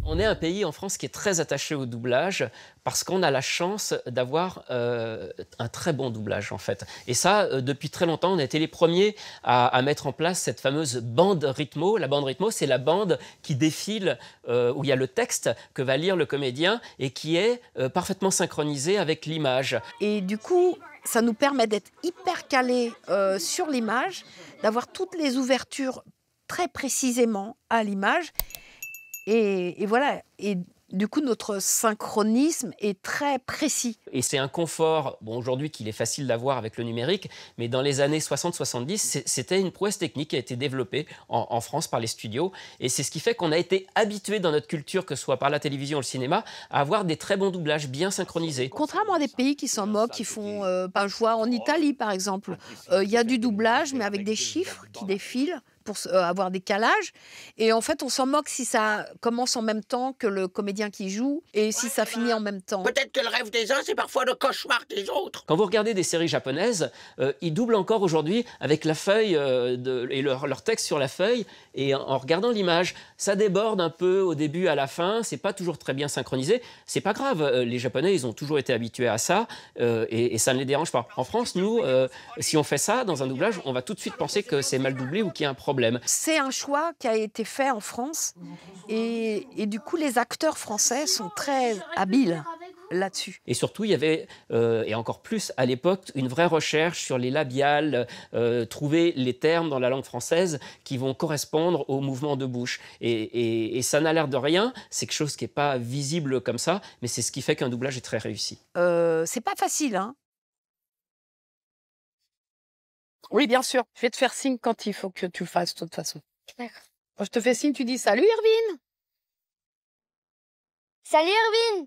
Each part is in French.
On est un pays en France qui est très attaché au doublage parce qu'on a la chance d'avoir un très bon doublage en fait. Et ça, depuis très longtemps, on a été les premiers à mettre en place cette fameuse bande rythmo. La bande rythmo, c'est la bande qui défile, où il y a le texte que va lire le comédien et qui est parfaitement synchronisé avec l'image. Et du coup, ça nous permet d'être hyper calés sur l'image, d'avoir toutes les ouvertures très précisément à l'image. Et voilà. Et du coup, notre synchronisme est très précis. Et c'est un confort, bon, aujourd'hui qu'il est facile d'avoir avec le numérique, mais dans les années 60-70, c'était une prouesse technique qui a été développée en France par les studios. Et c'est ce qui fait qu'on a été habitué dans notre culture, que ce soit par la télévision ou le cinéma, à avoir des très bons doublages bien synchronisés. Contrairement à des pays qui s'en moquent, qui font, je vois en Italie par exemple, il y a du doublage, mais avec des chiffres qui défilent pour avoir des calages. Et en fait, on s'en moque si ça commence en même temps que le comédien qui joue et si ça finit en même temps. Peut-être que le rêve des uns, c'est parfois le cauchemar des autres. Quand vous regardez des séries japonaises, ils doublent encore aujourd'hui avec la feuille et leur texte sur la feuille, et en regardant l'image, ça déborde un peu au début, à la fin, c'est pas toujours très bien synchronisé. C'est pas grave, les Japonais, ils ont toujours été habitués à ça, et ça ne les dérange pas. En France, nous, si on fait ça dans un doublage, on va tout de suite penser que c'est mal doublé ou qu'il y a un problème. C'est un choix qui a été fait en France, et du coup, les acteurs français sont très habiles là-dessus. Et surtout, il y avait, et encore plus à l'époque, une vraie recherche sur les labiales, trouver les termes dans la langue française qui vont correspondre au mouvement de bouche. Et ça n'a l'air de rien, c'est quelque chose qui n'est pas visible comme ça, mais c'est ce qui fait qu'un doublage est très réussi. C'est pas facile, hein. Oui, bien sûr. Je vais te faire signe quand il faut que tu le fasses, de toute façon. Quand je te fais signe, tu dis « Salut, Irvine !» Salut, Irvine.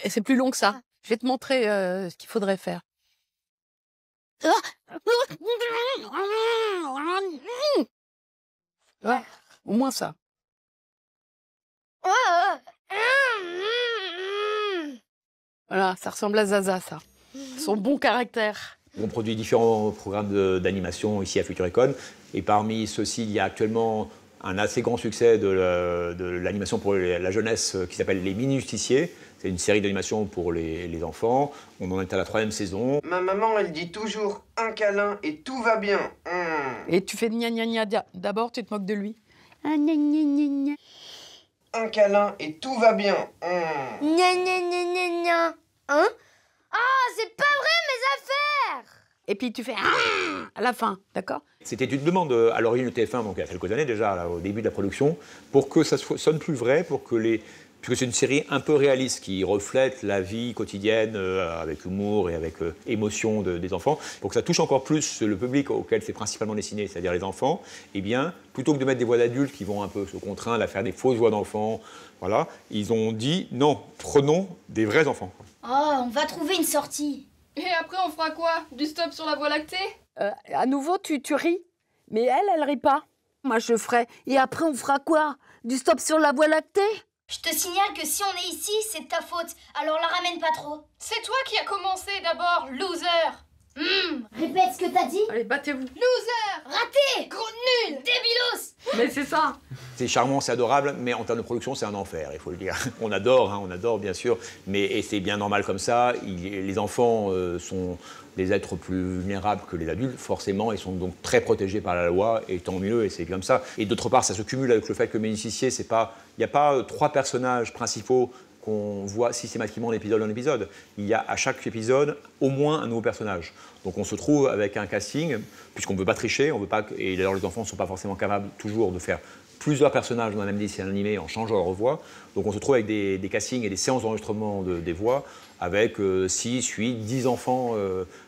Et c'est plus long que ça. Je vais te montrer ce qu'il faudrait faire. Ouais, au moins ça. Voilà, ça ressemble à Zaza, ça. Son bon caractère. On produit différents programmes d'animation ici à Futurecon. Et parmi ceux-ci, il y a actuellement un assez grand succès de l'animation pour la jeunesse qui s'appelle Les Mini-Justiciers. C'est une série d'animation pour les enfants. On en est à la 3e saison. Ma maman, elle dit toujours un câlin et tout va bien. Et tu fais gna gna gna d'abord, tu te moques de lui. Gna gna gna gna. Un câlin et tout va bien. Gna gna gna gna gna. Hein? Ah, c'est pas vrai, mes affaires! Et puis tu fais à la fin, d'accord? C'était une demande à l'origine de TF1, donc il y a quelques années déjà, là, au début de la production, pour que ça sonne plus vrai, puisque c'est une série un peu réaliste qui reflète la vie quotidienne avec humour et avec émotion des enfants. Pour que ça touche encore plus le public auquel c'est principalement destiné, c'est-à-dire les enfants, eh bien, plutôt que de mettre des voix d'adultes qui vont un peu se contraindre à faire des fausses voix d'enfants, voilà, ils ont dit non, prenons des vrais enfants. Oh, on va trouver une sortie. Et après, on fera quoi? Du stop sur la Voie lactée? À nouveau, tu ris. Mais elle rit pas. Moi, je ferais. Et après, on fera quoi? Du stop sur la Voie lactée? Je te signale que si on est ici, c'est de ta faute. Alors la ramène pas trop. C'est toi qui as commencé d'abord, loser. Répète ce que t'as dit. Allez, battez-vous. Loser. Raté. Gros nul. Débilos. Mais c'est ça. C'est charmant, c'est adorable, mais en termes de production, c'est un enfer, il faut le dire. On adore bien sûr, et c'est bien normal comme ça. Les enfants sont des êtres plus vulnérables que les adultes, forcément, ils sont donc très protégés par la loi, et tant mieux, et c'est comme ça. Et d'autre part, ça se cumule avec le fait que Bénéficier, il n'y a pas 3 personnages principaux qu'on voit systématiquement d'épisode en épisode. Il y a à chaque épisode au moins un nouveau personnage. Donc on se trouve avec un casting, puisqu'on ne veut pas tricher, et d'ailleurs les enfants ne sont pas forcément capables toujours de faire plusieurs personnages dans un même dessin animé en changeant leur voix. Donc on se trouve avec des castings et des séances d'enregistrement des voix avec 6, 8, 10 enfants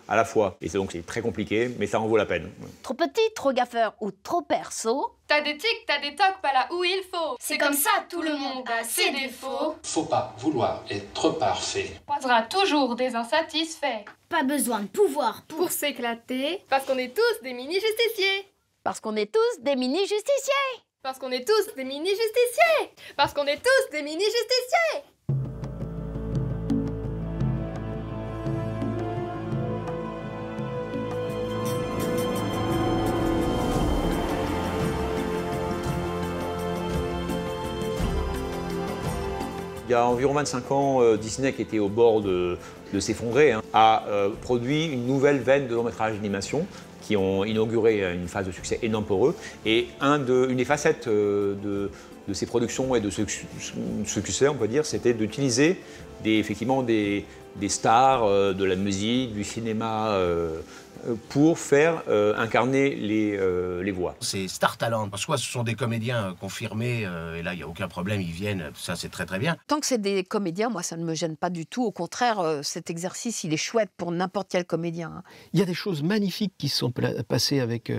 à la fois. Et donc c'est très compliqué, mais ça en vaut la peine. Trop petit, trop gaffeur ou trop perso. T'as des tics, t'as des tocs, pas là où il faut. C'est comme ça, tout le monde a ses défauts. Faut pas vouloir être parfait. On croisera toujours des insatisfaits. Pas besoin de pouvoir Pour s'éclater, parce qu'on est tous des mini-justiciers. Parce qu'on est tous des mini-justiciers. Parce qu'on est tous des mini-justiciers. Parce qu'on est tous des mini-justiciers. y a environ 25 ans, Disney, qui était au bord de s'effondrer, a produit une nouvelle veine de long-métrage d'animation qui ont inauguré une phase de succès énorme pour eux. Et une des facettes de ces productions et de ce succès, on peut dire, c'était d'utiliser effectivement des stars de la musique, du cinéma, pour faire incarner les voix. C'est Star Talent. Soit ce sont des comédiens confirmés, et là, il n'y a aucun problème, ils viennent, ça c'est très très bien. Tant que c'est des comédiens, moi, ça ne me gêne pas du tout. Au contraire, cet exercice, il est chouette pour n'importe quel comédien. Il y a des choses magnifiques qui se sont passées avec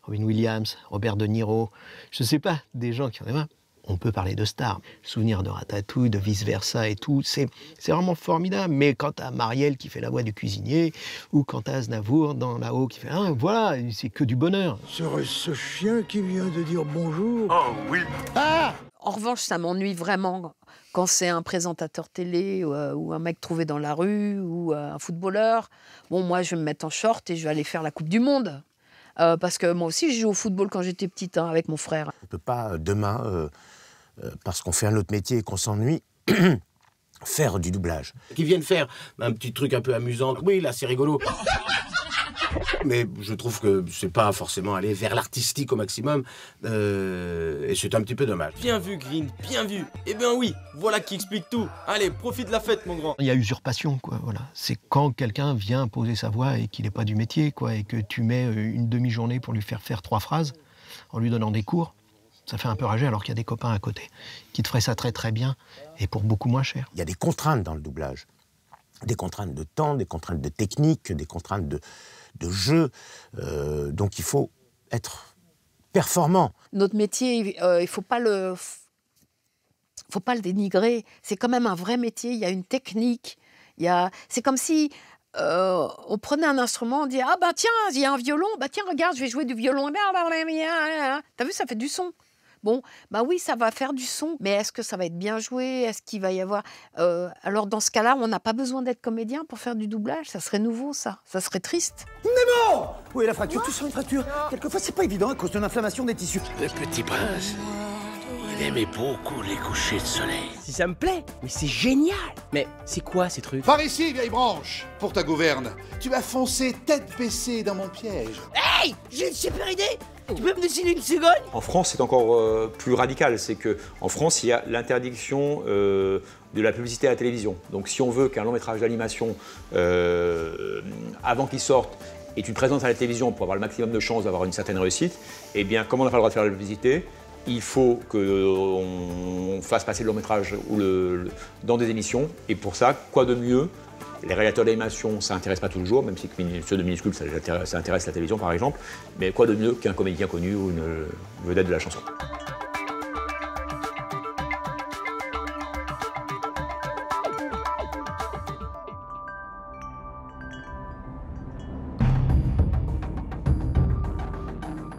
Robin Williams, Robert De Niro. Je ne sais pas, des gens qui en aiment. On peut parler de stars, souvenir de Ratatouille, de vice-versa et tout, c'est vraiment formidable. Mais quand t'as Marielle qui fait la voix du cuisinier, ou quand t'as Aznavour dans là-haut qui fait voilà, c'est que du bonheur. Serait-ce ce chien qui vient de dire bonjour? Oh oui. Ah! En revanche, ça m'ennuie vraiment quand c'est un présentateur télé ou un mec trouvé dans la rue ou un footballeur. Bon, moi, je vais me mettre en short et je vais aller faire la Coupe du Monde. Parce que moi aussi, j'ai joué au football quand j'étais petite avec mon frère. On ne peut pas demain, parce qu'on fait un autre métier et qu'on s'ennuie, faire du doublage. Qui viennent faire un petit truc un peu amusant. Oui, là, c'est rigolo. Mais je trouve que c'est pas forcément aller vers l'artistique au maximum, et c'est un petit peu dommage. Bien vu, Green, bien vu. Eh bien oui, voilà qui explique tout. Allez, profite de la fête, mon grand. Il y a usurpation, quoi, voilà. C'est quand quelqu'un vient poser sa voix et qu'il n'est pas du métier, quoi, et que tu mets une demi-journée pour lui faire 3 phrases, en lui donnant des cours. Ça fait un peu rager alors qu'il y a des copains à côté qui te feraient ça très très bien et pour beaucoup moins cher. Il y a des contraintes dans le doublage. Des contraintes de temps, des contraintes de technique, des contraintes de jeu. Donc il faut être performant. Notre métier, il ne faut pas le dénigrer. C'est quand même un vrai métier. Il y a une technique. C'est comme si on prenait un instrument, on dit ah bah tiens, il y a un violon, bah tiens regarde, je vais jouer du violon. T'as vu, ça fait du son. Bon, bah oui, ça va faire du son, mais est-ce que ça va être bien joué? Est-ce qu'il va y avoir... alors, dans ce cas-là, on n'a pas besoin d'être comédien pour faire du doublage. Ça serait nouveau, ça. Ça serait triste. Mais bon! Oui, la fracture, tout sur une fracture. Quelquefois, c'est pas évident à cause de l'inflammation des tissus. Le petit prince, il aimait beaucoup les couchers de soleil. Si ça me plaît, mais c'est génial. Mais c'est quoi ces trucs? Par ici, vieille branche, pour ta gouverne. Tu vas foncer tête baissée dans mon piège. Hey! J'ai une super idée! Tu peux me dessiner une cigogne? En France, c'est encore plus radical. C'est qu'en France, il y a l'interdiction de la publicité à la télévision. Donc si on veut qu'un long métrage d'animation, avant qu'il sorte, et tu te présentes à la télévision pour avoir le maximum de chances d'avoir une certaine réussite, eh bien, comme on n'a pas le droit de faire la publicité, il faut qu'on fasse passer le long métrage dans des émissions. Et pour ça, quoi de mieux? Les réalisateurs d'animation, ça n'intéresse pas toujours, même si ceux de minuscules, ça intéresse la télévision par exemple. Mais quoi de mieux qu'un comédien connu ou une vedette de la chanson?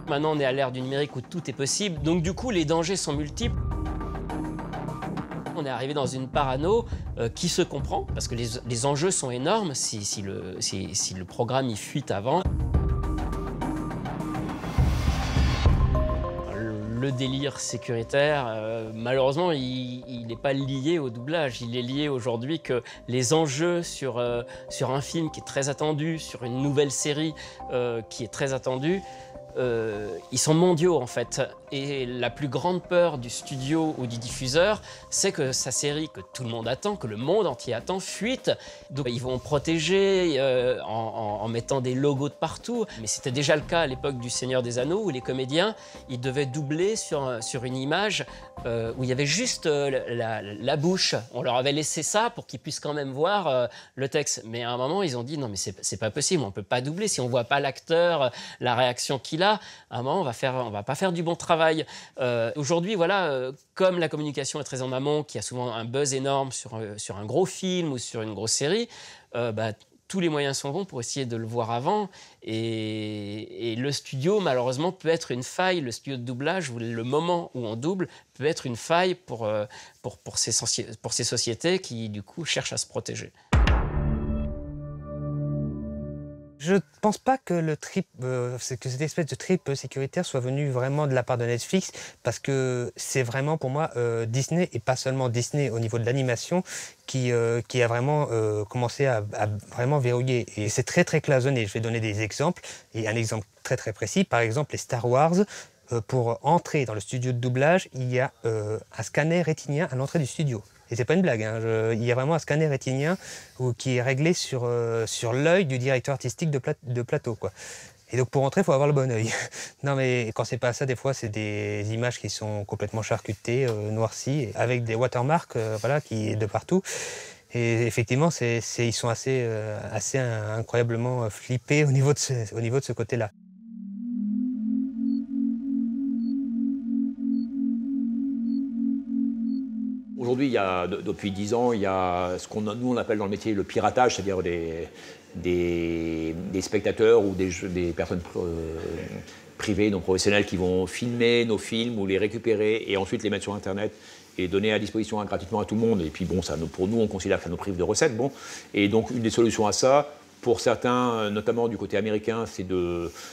Maintenant, on est à l'ère du numérique où tout est possible. Donc du coup, les dangers sont multiples. On est arrivé dans une parano qui se comprend, parce que les enjeux sont énormes si le programme y fuite avant. Le délire sécuritaire, malheureusement, il n'est pas lié au doublage. Il est lié aujourd'hui que les enjeux sur un film qui est très attendu, sur une nouvelle série qui est très attendue, ils sont mondiaux en fait. Et la plus grande peur du studio ou du diffuseur, c'est que sa série que tout le monde attend, que le monde entier attend, fuite. Donc ils vont protéger en mettant des logos de partout. Mais c'était déjà le cas à l'époque du Seigneur des Anneaux, où les comédiens, ils devaient doubler sur une image où il y avait juste la bouche. On leur avait laissé ça pour qu'ils puissent quand même voir le texte. Mais à un moment, ils ont dit non mais c'est pas possible, on peut pas doubler. Si on voit pas l'acteur, la réaction qu'il a, à un moment on va pas faire du bon travail. Aujourd'hui, voilà, comme la communication est très en amont, qu'il y a souvent un buzz énorme sur un gros film ou sur une grosse série, tous les moyens sont bons pour essayer de le voir avant. Et le studio, malheureusement, peut être une faille. Le studio de doublage, le moment où on double, peut être une faille pour ces sociétés qui, du coup, cherchent à se protéger. Je pense pas que que cette espèce de trip sécuritaire soit venu vraiment de la part de Netflix, parce que c'est vraiment pour moi Disney, et pas seulement Disney au niveau de l'animation, qui a vraiment commencé à vraiment verrouiller. Et c'est très très cloisonné. Je vais donner des exemples, et un exemple très très précis. Par exemple, les Star Wars, pour entrer dans le studio de doublage, il y a un scanner rétinien à l'entrée du studio. Et c'est pas une blague, hein. Il y a vraiment un scanner rétinien qui est réglé sur l'œil du directeur artistique de plateau, quoi. Et donc pour entrer, il faut avoir le bon œil. Non mais quand c'est pas ça, des fois c'est des images qui sont complètement charcutées, noircies, avec des watermarks voilà, qui de partout. Et effectivement, ils sont assez incroyablement flippés au niveau de ce côté-là. Aujourd'hui, depuis 10 ans, il y a ce qu'on nous on appelle dans le métier le piratage, c'est-à-dire des spectateurs ou des personnes privées, non professionnelles, qui vont filmer nos films ou les récupérer et ensuite les mettre sur Internet et donner à disposition gratuitement à tout le monde. Et puis bon, ça, pour nous, on considère que ça nous prive de recettes. Bon. Et donc, une des solutions à ça, pour certains, notamment du côté américain, c'est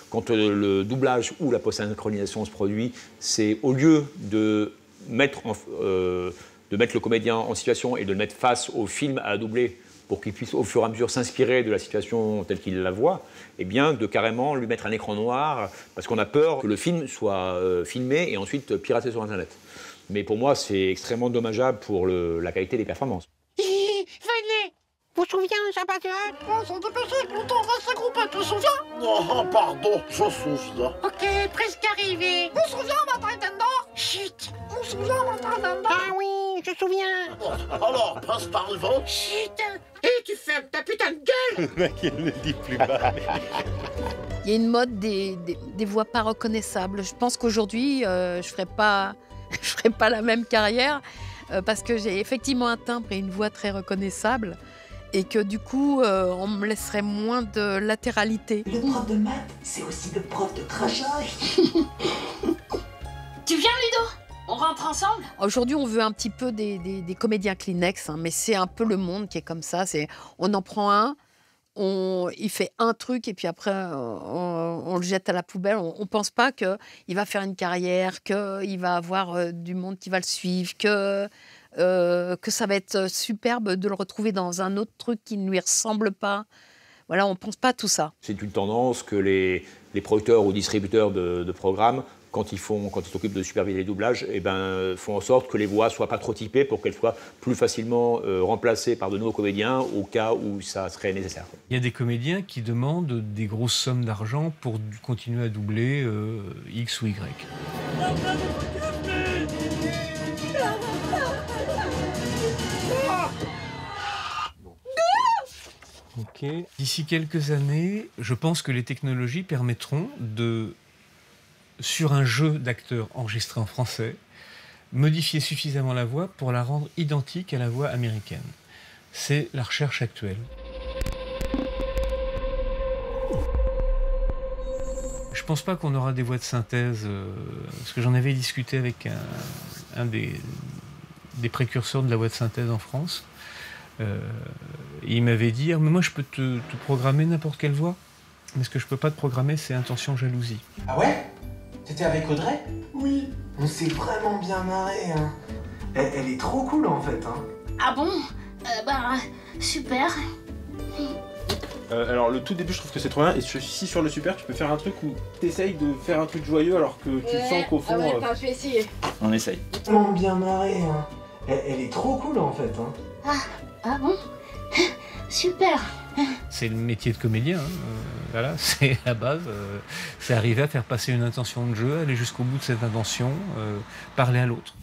quand le doublage ou la post-synchronisation se produit, c'est au lieu de mettre le comédien en situation et de le mettre face au film à doubler pour qu'il puisse au fur et à mesure s'inspirer de la situation telle qu'il la voit, et bien de carrément lui mettre un écran noir parce qu'on a peur que le film soit filmé et ensuite piraté sur Internet. Mais pour moi, c'est extrêmement dommageable pour la qualité des performances. Venez! Vous vous souvenez, Zapata? On s'en dépêche, longtemps reste ce groupe, tu te souviens? Oh, pardon, je me souviens. Ok, presque arrivé. On se souvient, Nintendo? Chut! On se souvient, Nintendo? Ah oui, je me souviens. Alors, passe par devant. Chut! Et tu fermes ta putain de gueule! Le mec, il le dit plus bas. Il y a une mode des voix pas reconnaissables. Je pense qu'aujourd'hui, je ferai pas la même carrière parce que j'ai effectivement un timbre et une voix très reconnaissable. Et que du coup, on me laisserait moins de latéralité. Le prof de maths, c'est aussi le prof de crachage. Tu viens, Ludo? On rentre ensemble? Aujourd'hui, on veut un petit peu des comédiens Kleenex, hein, mais c'est un peu le monde qui est comme ça. On en prend un, il fait un truc et puis après, on le jette à la poubelle. On ne pense pas qu'il va faire une carrière, qu'il va avoir du monde qui va le suivre, que ça va être superbe de le retrouver dans un autre truc qui ne lui ressemble pas. Voilà, on ne pense pas à tout ça. C'est une tendance que les producteurs ou distributeurs de programmes, quand ils s'occupent de superviser les doublages, font en sorte que les voix ne soient pas trop typées pour qu'elles soient plus facilement remplacées par de nouveaux comédiens au cas où ça serait nécessaire. Il y a des comédiens qui demandent des grosses sommes d'argent pour continuer à doubler X ou Y. Ok. D'ici quelques années, je pense que les technologies permettront sur un jeu d'acteurs enregistré en français, modifier suffisamment la voix pour la rendre identique à la voix américaine. C'est la recherche actuelle. Je pense pas qu'on aura des voix de synthèse, parce que j'en avais discuté avec un des précurseurs de la voix de synthèse en France. Il m'avait dit, mais moi je peux te programmer n'importe quelle voix, mais ce que je peux pas te programmer, c'est intention jalousie. Ah ouais? T'étais avec Audrey? Oui, on s'est vraiment bien marré, hein. Elle est trop cool en fait, hein. Ah bon? Super. Alors le tout début je trouve que c'est trop bien, et si sur le super tu peux faire un truc où t'essayes de faire un truc joyeux alors que tu sens qu'au fond... Attends, je vais essayer. On essaye. Vraiment bien marré, hein. Elle est trop cool en fait, hein. Ah bon? Super. C'est le métier de comédien, hein. Voilà, c'est la base. C'est arriver à faire passer une intention de jeu, aller jusqu'au bout de cette intention, parler à l'autre.